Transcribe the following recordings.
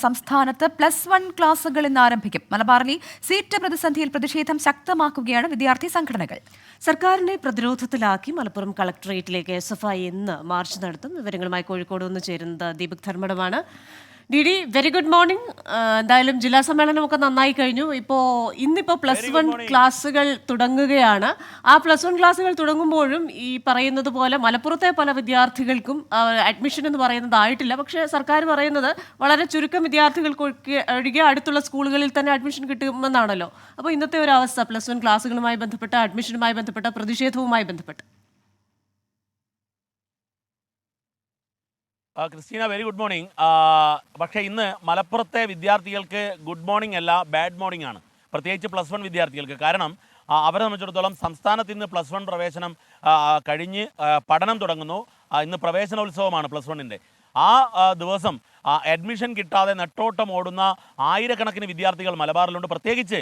സംസ്ഥാനത്ത് +1 ക്ലാസുകൾ ഇന്ന് ആരംഭിക്കും. മലബാറിലെ സീറ്റ് പ്രതിസന്ധിയിൽ പ്രതിഷേധം ശക്തമാക്കുകയാണ് വിദ്യാർത്ഥി സംഘടനകൾ. സർക്കാരിനെ പ്രതിരോധത്തിലാക്കി മലപ്പുറം കളക്ടറേറ്റിലേക്ക് SFI ഇന്ന് മാർച്ച് നടത്തും. വിവരങ്ങളുമായി കോഴിക്കോട് നിന്ന് ചേരുന്നത് ദീപക് ധർമ്മടമാണ്. DD, very good morning. എന്തായാലും ജില്ലാ സമ്മേളനമൊക്കെ നന്നായി കഴിഞ്ഞു. ഇന്നിപ്പോൾ +1 ക്ലാസ്സുകൾ തുടങ്ങുകയാണ്. ആ +1 ക്ലാസ്സുകൾ തുടങ്ങുമ്പോഴും ഈ പറയുന്നത് പോലെ മലപ്പുറത്തെ പല വിദ്യാർത്ഥികൾക്കും അഡ്മിഷൻ എന്ന് പറയുന്നത് ആയിട്ടില്ല. പക്ഷേ സർക്കാർ പറയുന്നത് വളരെ ചുരുക്കം വിദ്യാർത്ഥികൾക്ക് ഒഴികെ അടുത്തുള്ള സ്കൂളുകളിൽ തന്നെ അഡ്മിഷൻ കിട്ടുമെന്നാണല്ലോ. അപ്പോൾ ഇന്നത്തെ ഒരു അവസ്ഥ +1 ക്ലാസ്സുകളുമായി ബന്ധപ്പെട്ട അഡ്മിഷനുമായി ബന്ധപ്പെട്ട പ്രതിഷേധവുമായി ബന്ധപ്പെട്ട്. Christina, very good morning. പക്ഷേ ഇന്ന് മലപ്പുറത്തെ വിദ്യാർത്ഥികൾക്ക് ഗുഡ് മോർണിംഗ് അല്ല, ബാഡ് മോർണിംഗ് ആണ്. പ്രത്യേകിച്ച് +1 വിദ്യാർത്ഥികൾക്ക്. കാരണം അവരെ സംബന്ധിച്ചിടത്തോളം സംസ്ഥാനത്ത് ഇന്ന് +1 പ്രവേശനം കഴിഞ്ഞ് പഠനം തുടങ്ങുന്നു. ഇന്ന് പ്രവേശനോത്സവമാണ് +1-ൻ്റെ. ആ ദിവസം അഡ്മിഷൻ കിട്ടാതെ നെട്ടോട്ടം ഓടുന്ന ആയിരക്കണക്കിന് വിദ്യാർത്ഥികൾ മലബാറിലുണ്ട്. പ്രത്യേകിച്ച്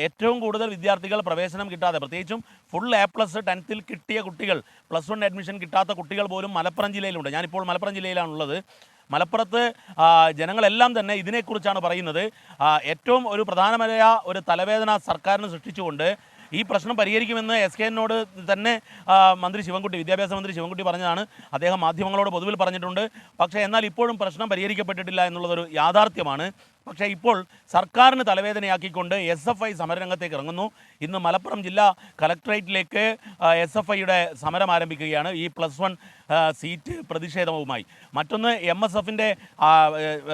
ഏറ്റവും കൂടുതൽ വിദ്യാർത്ഥികൾ പ്രവേശനം കിട്ടാതെ, പ്രത്യേകിച്ചും ഫുൾ A+ 10th കിട്ടിയ കുട്ടികൾ, +1 അഡ്മിഷൻ കിട്ടാത്ത കുട്ടികൾ പോലും മലപ്പുറം ജില്ലയിലുണ്ട്. ഞാനിപ്പോൾ മലപ്പുറം ജില്ലയിലാണുള്ളത്. മലപ്പുറത്ത് ജനങ്ങളെല്ലാം തന്നെ ഇതിനെക്കുറിച്ചാണ് പറയുന്നത്. ഏറ്റവും ഒരു പ്രധാനമായ ഒരു തലവേദന സർക്കാരിന് സൃഷ്ടിച്ചുകൊണ്ട് ഈ പ്രശ്നം പരിഹരിക്കുമെന്ന് SKNനോട് തന്നെ വിദ്യാഭ്യാസ മന്ത്രി ശിവൻകുട്ടി പറഞ്ഞതാണ്. അദ്ദേഹം മാധ്യമങ്ങളോട് പൊതുവിൽ പറഞ്ഞിട്ടുണ്ട്. പക്ഷേ എന്നാൽ ഇപ്പോഴും പ്രശ്നം പരിഹരിക്കപ്പെട്ടിട്ടില്ല എന്നുള്ളതൊരു യാഥാർത്ഥ്യമാണ്. പക്ഷേ ഇപ്പോൾ സർക്കാരിന് തലവേദനയാക്കിക്കൊണ്ട് SFI സമരരംഗത്തേക്ക് ഇറങ്ങുന്നു. ഇന്ന് മലപ്പുറം ജില്ലാ കളക്ടറേറ്റിലേക്ക് SFIയുടെ സമരം ആരംഭിക്കുകയാണ് ഈ +1 സീറ്റ് പ്രതിഷേധവുമായി. മറ്റൊന്ന് MSFൻ്റെ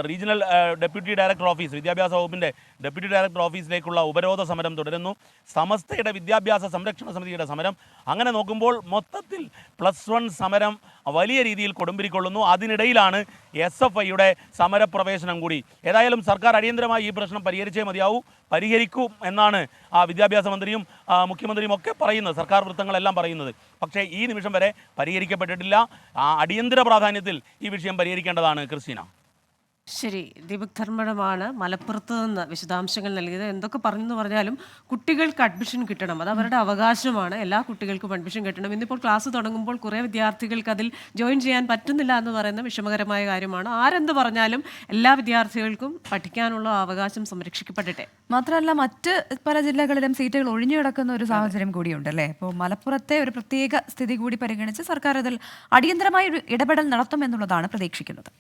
റീജിയണൽ ഡെപ്യൂട്ടി ഡയറക്ടർ ഓഫീസ്, വിദ്യാഭ്യാസ വകുപ്പിൻ്റെ ഡെപ്യൂട്ടി ഡയറക്ടർ ഓഫീസിലേക്കുള്ള ഉപരോധ സമരം തുടരുന്നു. സമസ്തയുടെ വിദ്യാഭ്യാസ സംരക്ഷണ സമിതിയുടെ സമരം. അങ്ങനെ നോക്കുമ്പോൾ മൊത്തത്തിൽ +1 സമരം വലിയ രീതിയിൽ കൊടുമ്പിരിക്കൊള്ളുന്നു. അതിനിടയിലാണ് SFIയുടെ സമരപ്രവേശനം കൂടി. ഏതായാലും സർക്കാർ അടിയന്തരമായി ഈ പ്രശ്നം പരിഹരിച്ചേ മതിയാവൂ, പരിഹരിക്കും എന്നാണ് വിദ്യാഭ്യാസ മന്ത്രിയും മുഖ്യമന്ത്രിയും ഒക്കെ പറയുന്നത്, സർക്കാർ വൃത്തങ്ങളെല്ലാം പറയുന്നത്. പക്ഷേ ഈ നിമിഷം വരെ പരിഹരിക്കപ്പെട്ടിട്ടില്ല. അടിയന്തര പ്രാധാന്യത്തിൽ ഈ വിഷയം പരിഹരിക്കേണ്ടതാണ്. ക്രിസ്റ്റീന. ശരി, ദീപക് ധർമ്മടമാണ് മലപ്പുറത്ത് നിന്ന് വിശദാംശങ്ങൾ നൽകിയത്. എന്തൊക്കെ പറഞ്ഞു പറഞ്ഞാലും കുട്ടികൾക്ക് അഡ്മിഷൻ കിട്ടണം, അത് അവരുടെ അവകാശമാണ്. എല്ലാ കുട്ടികൾക്കും അഡ്മിഷൻ കിട്ടണം. ഇന്നിപ്പോൾ ക്ലാസ് തുടങ്ങുമ്പോൾ കുറേ വിദ്യാർത്ഥികൾക്ക് അതിൽ ജോയിൻ ചെയ്യാൻ പറ്റുന്നില്ല എന്ന് പറയുന്ന വിഷമകരമായ കാര്യമാണ്. ആരെന്ത് പറഞ്ഞാലും എല്ലാ വിദ്യാർത്ഥികൾക്കും പഠിക്കാനുള്ള അവകാശം സംരക്ഷിക്കപ്പെടട്ടെ. മാത്രമല്ല, മറ്റ് പല ജില്ലകളിലും സീറ്റുകൾ ഒഴിഞ്ഞു കിടക്കുന്ന ഒരു സാഹചര്യം കൂടിയുണ്ട് അല്ലേ? അപ്പോൾ മലപ്പുറത്തെ ഒരു പ്രത്യേക സ്ഥിതി കൂടി പരിഗണിച്ച് സർക്കാർ അതിൽ അടിയന്തരമായ ഒരു ഇടപെടൽ നടത്തുമെന്നുള്ളതാണ് പ്രതീക്ഷിക്കുന്നത്.